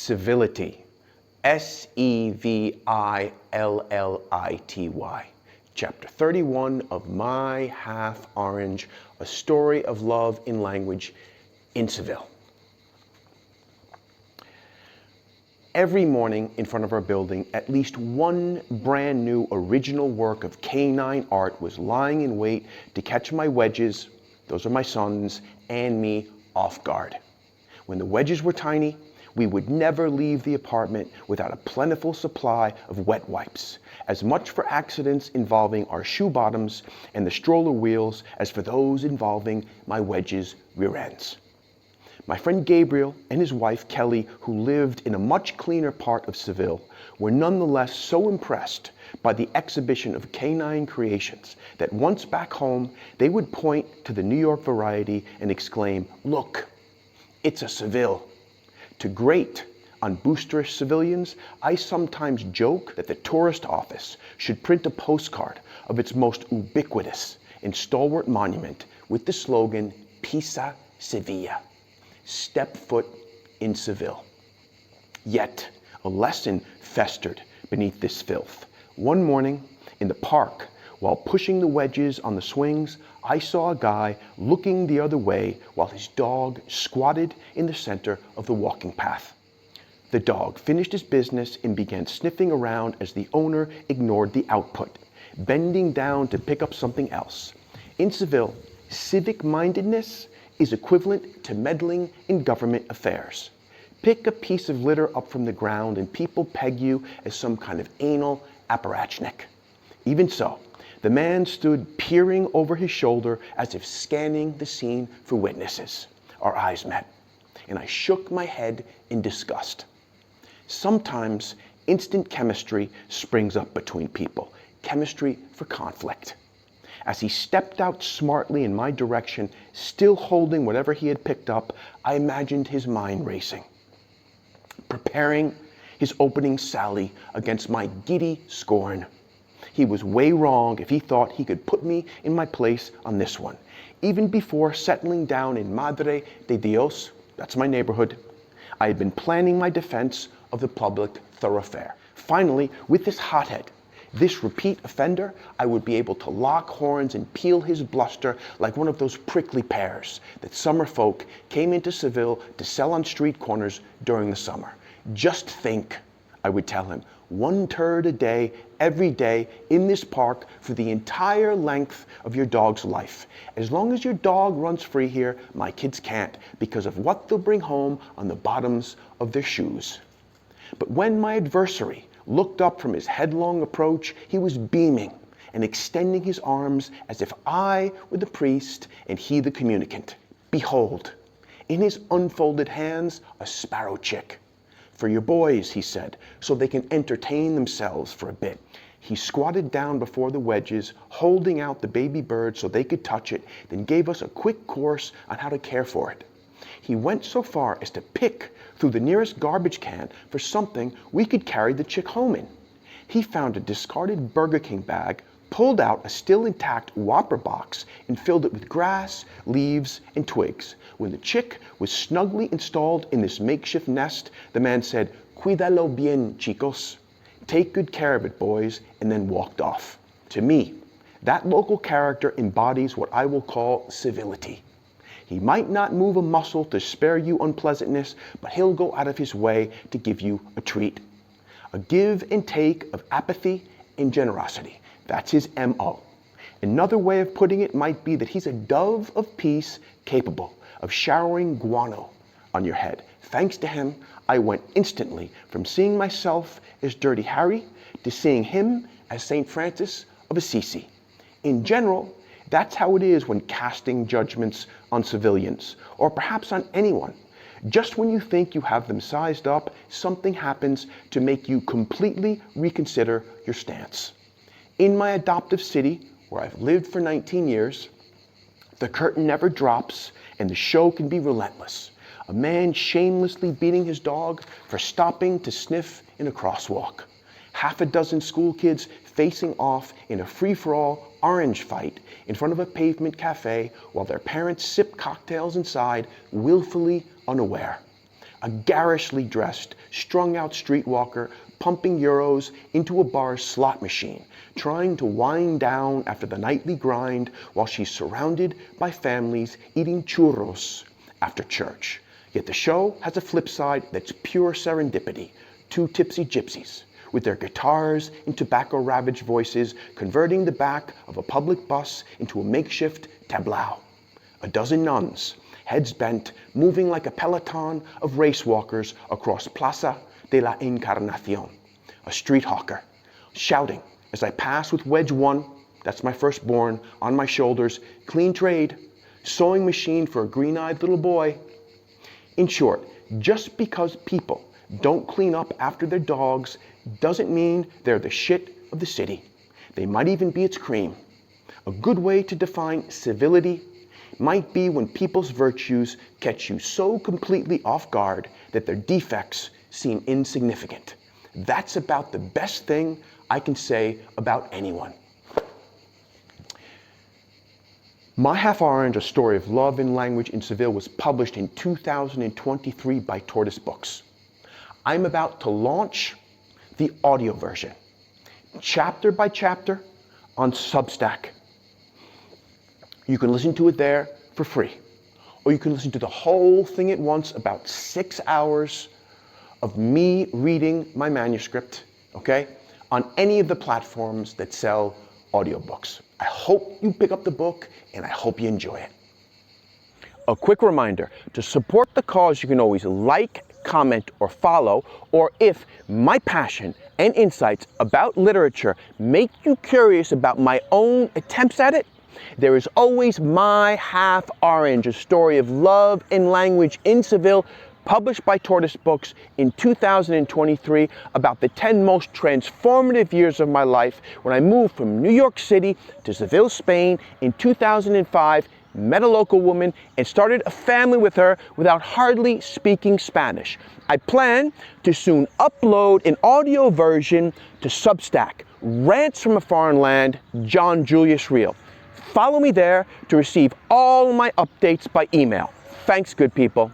Sevillity, Sevillity, Chapter 31 of My Half Orange, a story of love in language in Seville. Every morning in front of our building, at least one brand new original work of canine art was lying in wait to catch my wedges, those are my sons, and me off guard. When the wedges were tiny, we would never leave the apartment without a plentiful supply of wet wipes, as much for accidents involving our shoe bottoms and the stroller wheels as for those involving my wedges' rear ends. My friend Gabriel and his wife Kelly, who lived in a much cleaner part of Seville, were nonetheless so impressed by the exhibition of canine creations that once back home they would point to the New York variety and exclaim, "Look, it's a Seville." To grate on boosterish civilians, I sometimes joke that the tourist office should print a postcard of its most ubiquitous and stalwart monument with the slogan, "Pisa Sevilla," step foot in Seville. Yet, a lesson festered beneath this filth. One morning, in the park, while pushing the wedges on the swings, I saw a guy looking the other way while his dog squatted in the center of the walking path. The dog finished his business and began sniffing around as the owner ignored the output, bending down to pick up something else. In Seville, civic-mindedness is equivalent to meddling in government affairs. Pick a piece of litter up from the ground and people peg you as some kind of anal apparatchik. Even so, the man stood peering over his shoulder as if scanning the scene for witnesses. Our eyes met, and I shook my head in disgust. Sometimes instant chemistry springs up between people, chemistry for conflict. As he stepped out smartly in my direction, still holding whatever he had picked up, I imagined his mind racing, preparing his opening sally against my giddy scorn. He was way wrong if he thought he could put me in my place on this one. Even before settling down in Madre de Dios, that's my neighborhood, I had been planning my defense of the public thoroughfare. Finally, with this hothead, this repeat offender, I would be able to lock horns and peel his bluster like one of those prickly pears that summer folk came into Seville to sell on street corners during the summer. Just think, I would tell him, 1 turd a day, every day, in this park for the entire length of your dog's life. As long as your dog runs free here, my kids can't because of what they'll bring home on the bottoms of their shoes. But when my adversary looked up from his headlong approach, he was beaming and extending his arms as if I were the priest and he the communicant. Behold, in his unfolded hands, a sparrow chick. "For your boys," he said, "so they can entertain themselves for a bit." He squatted down before the wedges, holding out the baby bird so they could touch it, then gave us a quick course on how to care for it. He went so far as to pick through the nearest garbage can for something we could carry the chick home in. He found a discarded Burger King bag, pulled out a still intact Whopper box, and filled it with grass, leaves, and twigs. When the chick was snugly installed in this makeshift nest, the man said, "Cuídalo bien, chicos." Take good care of it, boys, and then walked off. To me, that local character embodies what I will call civility. He might not move a muscle to spare you unpleasantness, but he'll go out of his way to give you a treat. A give and take of apathy and generosity. That's his MO. Another way of putting it might be that he's a dove of peace capable of showering guano on your head. Thanks to him, I went instantly from seeing myself as Dirty Harry to seeing him as St. Francis of Assisi. In general, that's how it is when casting judgments on civilians, or perhaps on anyone. Just when you think you have them sized up, something happens to make you completely reconsider your stance. In my adoptive city, where I've lived for 19 years, the curtain never drops and the show can be relentless. A man shamelessly beating his dog for stopping to sniff in a crosswalk. Half a dozen school kids facing off in a free-for-all orange fight in front of a pavement cafe while their parents sip cocktails inside, willfully unaware. a garishly dressed, strung-out streetwalker pumping euros into a bar's slot machine, trying to wind down after the nightly grind while she's surrounded by families eating churros after church. Yet the show has a flip side that's pure serendipity. Two tipsy gypsies, with their guitars and tobacco-ravaged voices, converting the back of a public bus into a makeshift tableau. A dozen nuns, heads bent, moving like a peloton of race walkers across Plaza de la Encarnacion. A street hawker, shouting as I pass with wedge 1, that's my firstborn, on my shoulders, clean trade, sewing machine for a green-eyed little boy. In short, just because people don't clean up after their dogs doesn't mean they're the shit of the city. They might even be its cream. A good way to define civility might be when people's virtues catch you so completely off guard that their defects seem insignificant. That's about the best thing I can say about anyone. My Half Orange, A Story of Love and Language in Seville, was published in 2023 by Tortoise Books. I'm about to launch the audio version, chapter by chapter, on Substack. You can listen to it there for free, or you can listen to the whole thing at once, about 6 hours of me reading my manuscript, okay, on any of the platforms that sell audiobooks. I hope you pick up the book, and I hope you enjoy it. A quick reminder, to support the cause, you can always like, comment, or follow, or if my passion and insights about literature make you curious about my own attempts at it, there is always My Half Orange, A Story of Love and Language in Seville, published by Tortoise Books in 2023, about the 10 most transformative years of my life when I moved from New York City to Seville, Spain in 2005, met a local woman, and started a family with her without hardly speaking Spanish. I plan to soon upload an audio version to Substack, Rants from a Foreign Land, John Julius Reel. Follow me there to receive all my updates by email. Thanks, good people.